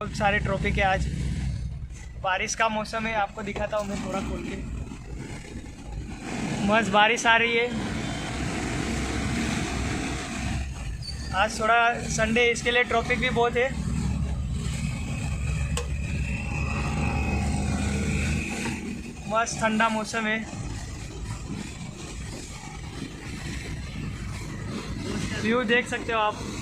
बहुत सारे ट्रॉफी के आज बारिश का मौसम है। आपको दिखाता हूँ मैं थोड़ा खोल के। मस्त बारिश आ रही है। आज थोड़ा संडे, इसके लिए ट्रैफिक भी बहुत है। मस्त ठंडा मौसम है। व्यू देख सकते हो आप।